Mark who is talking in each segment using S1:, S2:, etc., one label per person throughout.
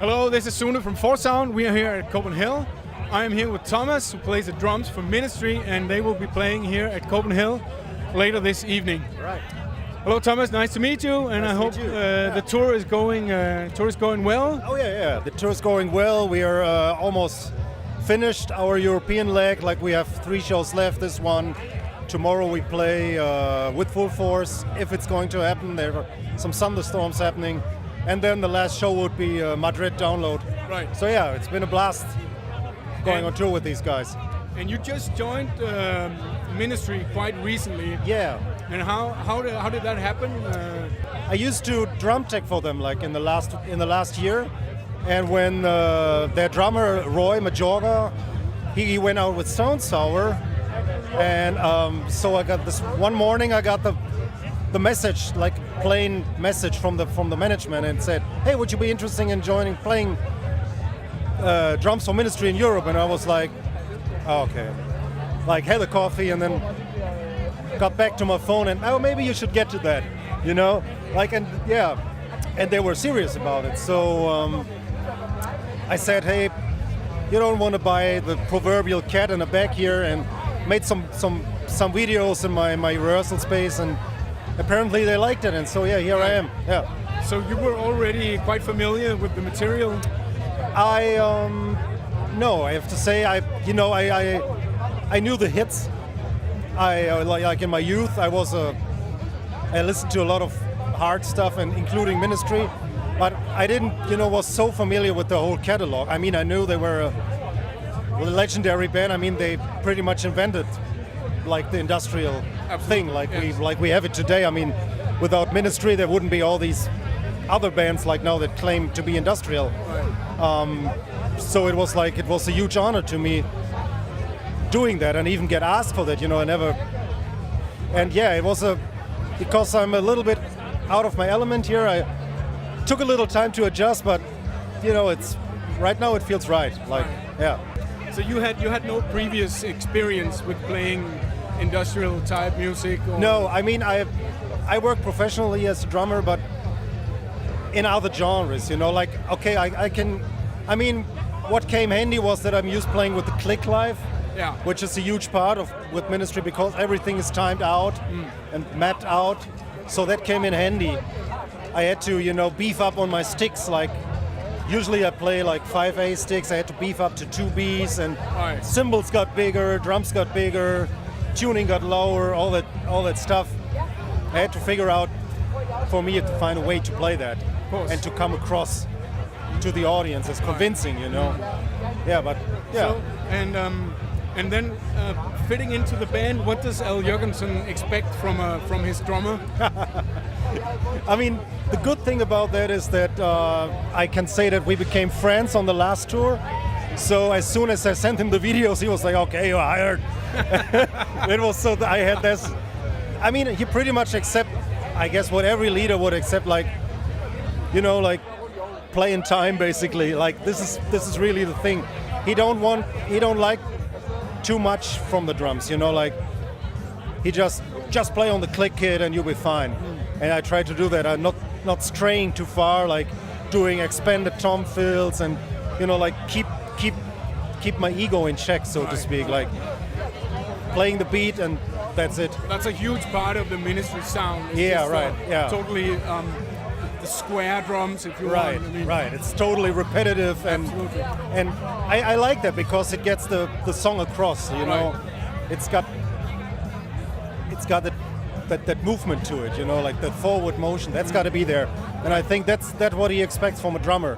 S1: Hello, this is Sune from Sound. We are here at Copenhell. I am here with Thomas, who plays the drums for Ministry, and they will be playing here at Copenhell later this evening.
S2: Right.
S1: Hello, Thomas. Nice to meet you, and I hope the tour is going well.
S2: Oh yeah. The tour is going well. We are almost finished our European leg. Like, we have 3 shows left. This one. Tomorrow we play with full force. If it's going to happen, there are some thunderstorms happening, and then the last show would be Madrid Download.
S1: Right.
S2: So yeah, it's been a blast going on tour with these guys.
S1: And you just joined Ministry quite recently.
S2: Yeah.
S1: And how did that happen?
S2: I used to drum tech for them, like in the last year, and when their drummer Roy Majorga, he went out with Stone Sour, and so I got this one morning. I got the message, like plain message from the management, and said, "Hey, would you be interested in playing drums for Ministry in Europe?" And I was like, oh, okay. Like, had a coffee and then got back to my phone and, oh, maybe you should get to that, you know? Like, and yeah, and they were serious about it. So I said, hey, you don't want to buy the proverbial cat in the bag here, and made some videos in my rehearsal space, and apparently they liked it, and so yeah, here I am. Yeah.
S1: So you were already quite familiar with the material?
S2: No, I have to say, I knew the hits. Like in my youth, I listened to a lot of hard stuff, and including Ministry, but I didn't, was so familiar with the whole catalog. I mean, I knew they were a legendary band. I mean, they pretty much invented like the industrial thing, like we have it today. I mean, without Ministry, there wouldn't be all these other bands like now that claim to be industrial.
S1: Right.
S2: So it was a huge honor to me doing that, and even get asked for that. And yeah, it was because I'm a little bit out of my element here. I took a little time to adjust, but it's right now it feels right. Like, yeah.
S1: So you had no previous experience with playing industrial type music? Or?
S2: No, I mean, I work professionally as a drummer, but in other genres, like, okay, I mean, what came handy was that I'm used playing with the click live, which is a huge part with Ministry, because everything is timed out and mapped out, so that came in handy. I had to, beef up on my sticks, like, usually I play like 5A sticks. I had to beef up to 2Bs, and cymbals got bigger, drums got bigger, tuning got lower, all that stuff. I had to figure out, for me, to find a way to play that and to come across to the audience as convincing, Yeah, but yeah.
S1: So, and then fitting into the band, what does Al Jørgensen expect from his drummer?
S2: I mean, the good thing about that is that I can say that we became friends on the last tour. So as soon as I sent him the videos, he was like, "Okay, you're hired." It was so that I had this. I mean, he pretty much accept, I guess, what every leader would accept, like, like play in time, basically. Like, this is really the thing. He don't like too much from the drums, like, he just play on the click kit and you'll be fine. And I try to do that. I'm not straying too far, like doing expanded tom fills, and like keep my ego in check, so to speak, like playing the beat, and that's it.
S1: That's a huge part of the Ministry sound. It's
S2: yeah,
S1: just,
S2: right. Yeah.
S1: Totally the square drums, if you
S2: right,
S1: want. I mean,
S2: right. It's totally repetitive, and I like that because it gets the song across.
S1: Right.
S2: It's got that movement to it. Like the forward motion. That's got to be there, and I think that's what he expects from a drummer.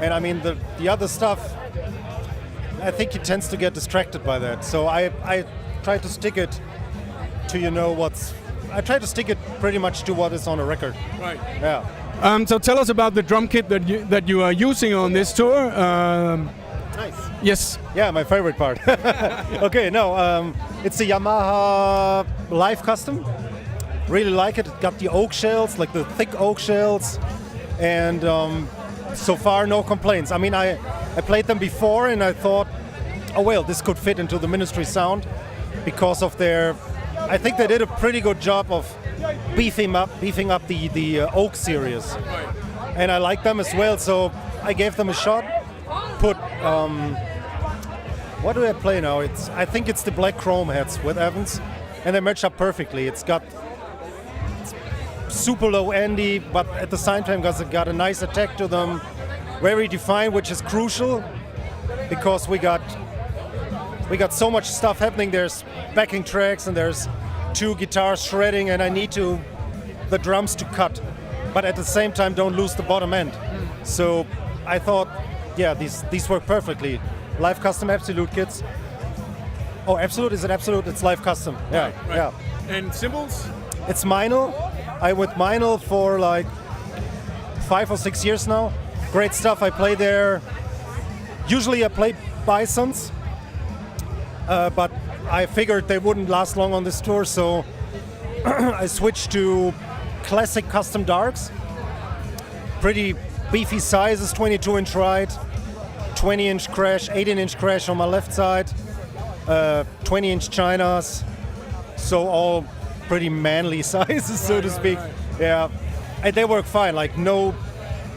S2: And I mean the other stuff, I think he tends to get distracted by that. So I try to stick it to I try to stick it pretty much to what is on a record.
S1: Right.
S2: Yeah.
S1: So tell us about the drum kit that you are using on this tour.
S2: Nice.
S1: Yes.
S2: Yeah, my favorite part. Okay, no, it's a Yamaha Live Custom. Really like it. It got the oak shells, like the thick oak shells, and so far no complaints. I mean, I played them before and I thought, oh well, this could fit into the Ministry sound because of their. I think they did a pretty good job of beefing up the oak series, and I like them as well. So I gave them a shot. Put what do I play now? I think it's the black chrome heads with Evans, and they match up perfectly. It's super low endy, but at the same time it got a nice attack to them, very defined, which is crucial because we got so much stuff happening. There's backing tracks and there's 2 guitars shredding, and I need the drums to cut, but at the same time don't lose the bottom end. So I thought, yeah, these work perfectly. Live custom Absolute kits. Oh, Absolute? Is it Absolute? It's live custom. Yeah,
S1: right.
S2: Yeah.
S1: And cymbals?
S2: It's Meinl. I'm with Meinl for like 5 or 6 years now. Great stuff. I play there. Usually I play Bisons, but I figured they wouldn't last long on this tour, so I switched to classic custom Darks. Pretty beefy sizes, 22-inch right, 20-inch crash, 18-inch crash on my left side, 20-inch Chinas, so all pretty manly sizes, so to speak.
S1: Right.
S2: Yeah, and they work fine. Like no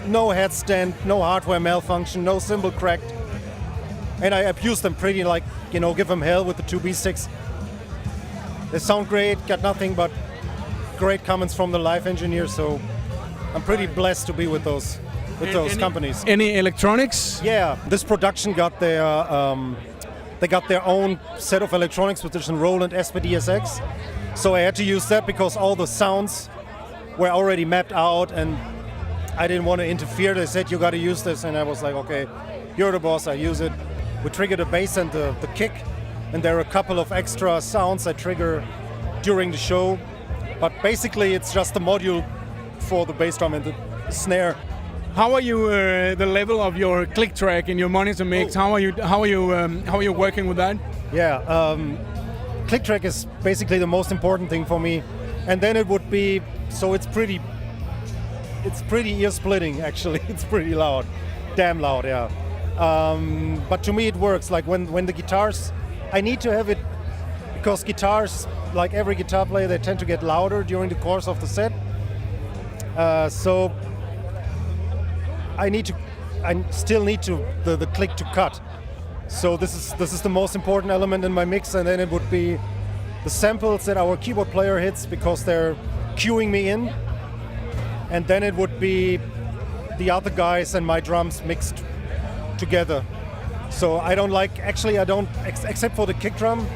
S2: headstand, no hardware malfunction, no cymbal cracked, and I abuse them pretty, like, you know, give them hell with the 2B6. They sound great, got nothing but great comments from the live engineer, so I'm pretty blessed to be with those companies.
S1: Any electronics?
S2: Yeah, this production got their they got their own set of electronics, which is a Roland SPD-SX. So I had to use that because all the sounds were already mapped out, and I didn't want to interfere. They said you got to use this, and I was like, okay, you're the boss. I use it. We trigger the bass and the kick, and there are a couple of extra sounds I trigger during the show. But basically, it's just a module for the bass drum and the snare.
S1: How are you? The level of your click track in your monitor mix? How are you working with that?
S2: Yeah, click track is basically the most important thing for me, and then it would be it's pretty ear splitting actually. It's pretty loud, damn loud, yeah. But to me it works. Like when the guitars, I need to have it because guitars, like every guitar player, they tend to get louder during the course of the set. So I still need the click to cut. So this is the most important element in my mix, and then it would be the samples that our keyboard player hits because they're cueing me in, and then it would be the other guys and my drums mixed together. So I don't like, actually I don't, except for the kick drum,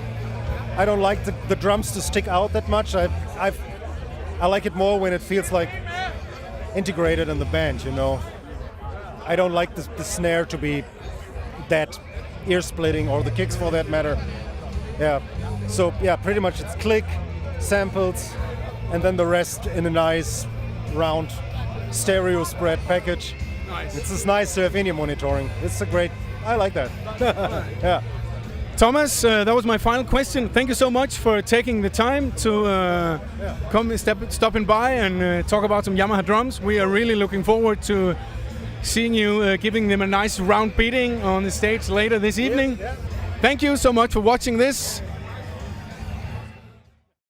S2: I don't like the drums to stick out that much. I like it more when it feels like integrated in the band, you know. I don't like the snare to be that ear splitting, or the kicks for that matter. Yeah. So yeah, pretty much it's click, samples, and then the rest in a nice round stereo spread package.
S1: Nice.
S2: It's just nice to have in your monitoring. It's a great, I like that. Yeah.
S1: Thomas, that was my final question. Thank you so much for taking the time to come stopping by and talk about some Yamaha drums. We are really looking forward to seeing you giving them a nice round beating on the stage later this evening.
S2: Yeah.
S1: Thank you so much for watching this.